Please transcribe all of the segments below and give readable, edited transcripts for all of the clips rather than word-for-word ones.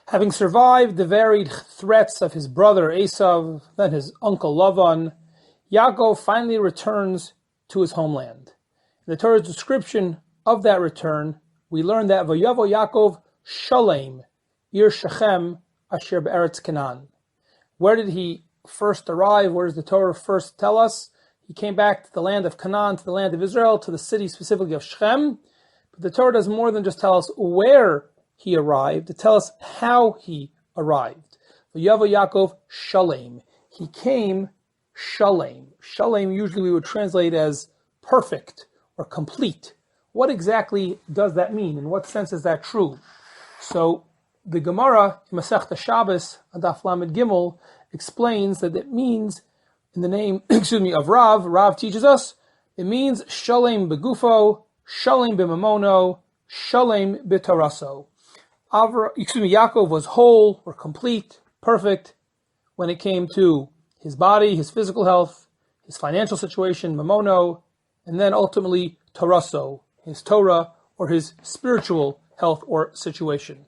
Having survived the varied threats of his brother Esav, then his uncle Lavan, Yaakov finally returns to his homeland. In the Torah's description of that return, we learn that Vayavo Yaakov Shalem, Ir Shechem, Asher Be'eretz Canaan. Where did he first arrive? Where does the Torah first tell us? He came back to the land of Canaan, to the land of Israel, to the city specifically of Shechem. But the Torah does more than just tell us where he arrived, to tell us how he arrived. Vayavo Yaakov Shalem. He came Shalem. Shalem usually we would translate as perfect or complete. What exactly does that mean? In what sense is that true? So the Gemara in Masechta Shabbos, Daf Lamed Gimel, explains that it means in the name, of Rav. Rav teaches us it means Shalem begufo, Shalem b'mamono, Shalem b'toraso. Yaakov was whole or complete, perfect when it came to his body, his physical health, his financial situation, mamono, and then ultimately toraso, his Torah or his spiritual health or situation.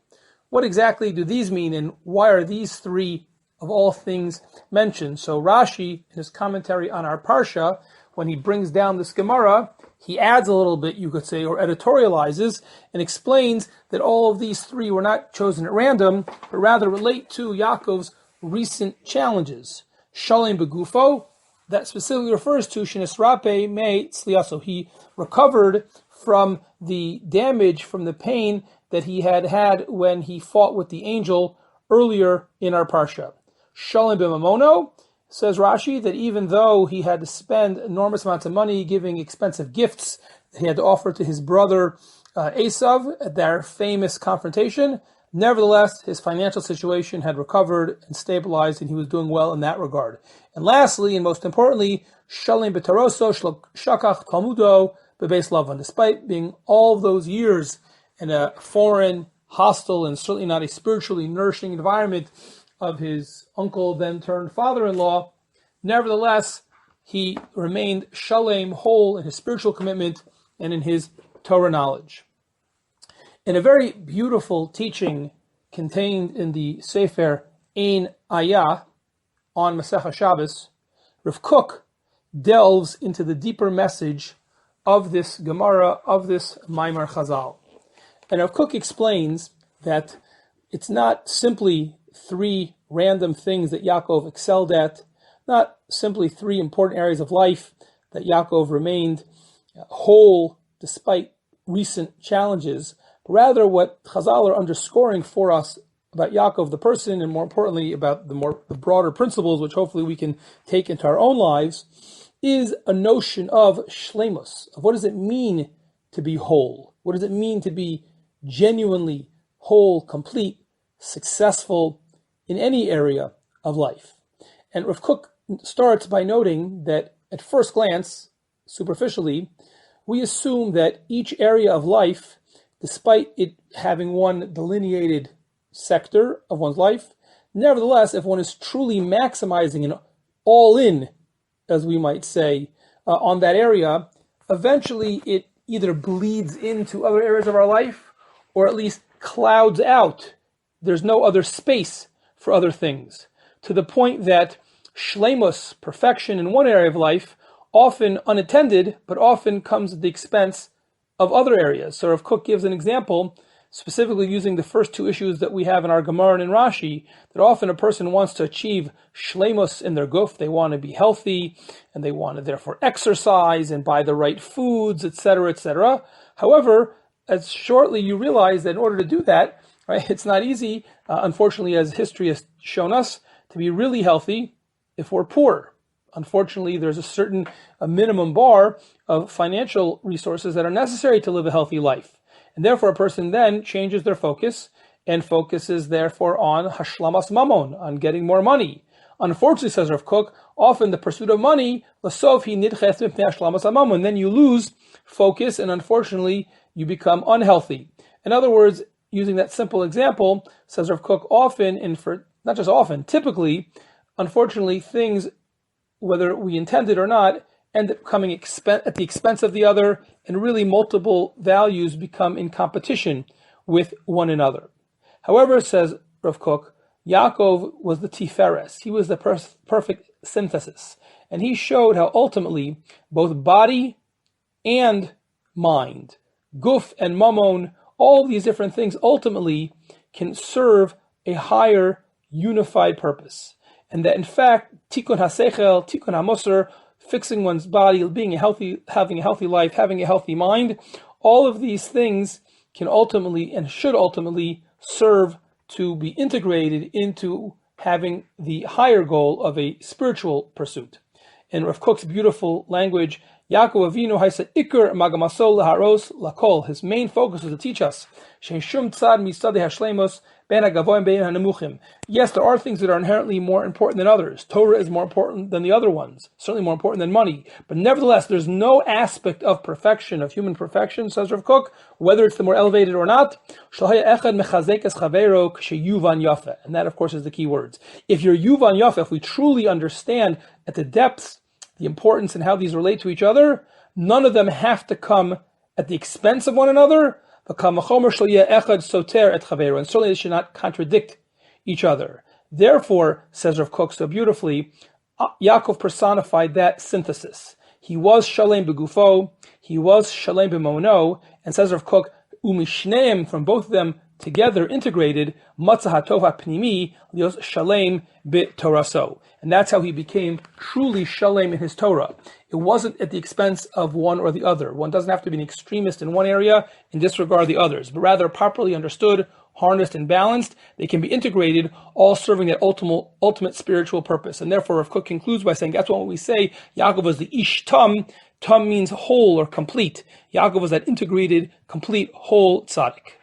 What exactly do these mean, and why are these three of all things mentioned? So Rashi, in his commentary on our Parsha, when he brings down this Gemara, he adds a little bit, you could say, or editorializes, and explains that all of these three were not chosen at random, but rather relate to Yaakov's recent challenges. Shalem begufo, that specifically refers to Shinisrape me tzliaso. He recovered from the damage, from the pain that he had when he fought with the angel earlier in our Parsha. Shalem b'mamono, says Rashi, that even though he had to spend enormous amounts of money giving expensive gifts that he had to offer to his brother Esav at their famous confrontation, nevertheless, his financial situation had recovered and stabilized, and he was doing well in that regard. And lastly, and most importantly, Shalem b'taroso shakach talmudo bebeis Lavan. Despite being all of those years in a foreign, hostile, and certainly not a spiritually nourishing environment of his uncle, then turned father-in-law, nevertheless, he remained shalem, whole in his spiritual commitment and in his Torah knowledge. In a very beautiful teaching contained in the Sefer Ein Ayah on Masechah Shabbos, Rav Kook delves into the deeper message of this Gemara, of this Maimar Chazal. And Rav Kook explains that it's not simply three random things that Yaakov excelled at, not simply three important areas of life that Yaakov remained whole despite recent challenges, but rather what Chazal are underscoring for us about Yaakov the person, and more importantly about the broader principles which hopefully we can take into our own lives, is a notion of shleimus, of what does it mean to be whole? What does it mean to be genuinely whole, complete, successful in any area of life? And Rav Kook starts by noting that at first glance, superficially, we assume that each area of life, despite it having one delineated sector of one's life, nevertheless, if one is truly maximizing and all in, as we might say, on that area, eventually it either bleeds into other areas of our life or at least clouds out. There's no other space for other things, to the point that shleimus, perfection in one area of life, often unattended, but often comes at the expense of other areas. So Rav Kook gives an example, specifically using the first two issues that we have in our Gemara and in Rashi, that often a person wants to achieve shleimus in their guf. They want to be healthy, and they want to therefore exercise and buy the right foods, etc., etc. However, as shortly you realize that in order to do that, right, it's not easy, unfortunately, as history has shown us, to be really healthy if we're poor. Unfortunately, there's a minimum bar of financial resources that are necessary to live a healthy life. And therefore, a person then changes their focus and focuses therefore on hashlamas mamon, on getting more money. Unfortunately, says Rav Kook, often the pursuit of money, lasov hi nidches mipnei hashlamas mamon, then you lose focus and unfortunately you become unhealthy. In other words, using that simple example, says Rav Kook, often, and for not just often, typically, unfortunately, things, whether we intend it or not, end up coming at the expense of the other, and really multiple values become in competition with one another. However, says Rav Kook, Yaakov was the tiferes. He was the perfect synthesis. And he showed how ultimately both body and mind, guf and mammon, all these different things ultimately can serve a higher unified purpose. And that in fact, tikkun hasechel, tikkun hamusar, fixing one's body, having a healthy life, having a healthy mind, all of these things can ultimately and should ultimately serve to be integrated into having the higher goal of a spiritual pursuit. In Rav Kook's beautiful language, Yaakov Avinu haisa ikar magamasol laharos lakol. His main focus was to teach us sheishum tzad misadei hashleimos ben hagavoim ben hanemuchim. Yes, there are things that are inherently more important than others. Torah is more important than the other ones, certainly more important than money. But nevertheless, there's no aspect of perfection, of human perfection, says Rav Kook, whether it's the more elevated or not. And that, of course, is the key words. If you're yuvan yafa, if we truly understand at the depths the importance and how these relate to each other, none of them have to come at the expense of one another. And certainly they should not contradict each other. Therefore, says Rav Kook so beautifully, Yaakov personified that synthesis. He was shalem begufo, he was shalem b'mono, and says Rav Kook, umishneim, from both of them together, integrated, matzah hatov hapnimi lios shalem b'toraso. And that's how he became truly shalem in his Torah. It wasn't at the expense of one or the other. One doesn't have to be an extremist in one area and disregard the others, but rather properly understood, harnessed, and balanced, they can be integrated, all serving that ultimate spiritual purpose. And therefore, Rav Kook concludes by saying, that's what we say, Yaakov was the ish tam. Tam means whole or complete. Yaakov was that integrated, complete, whole tzaddik.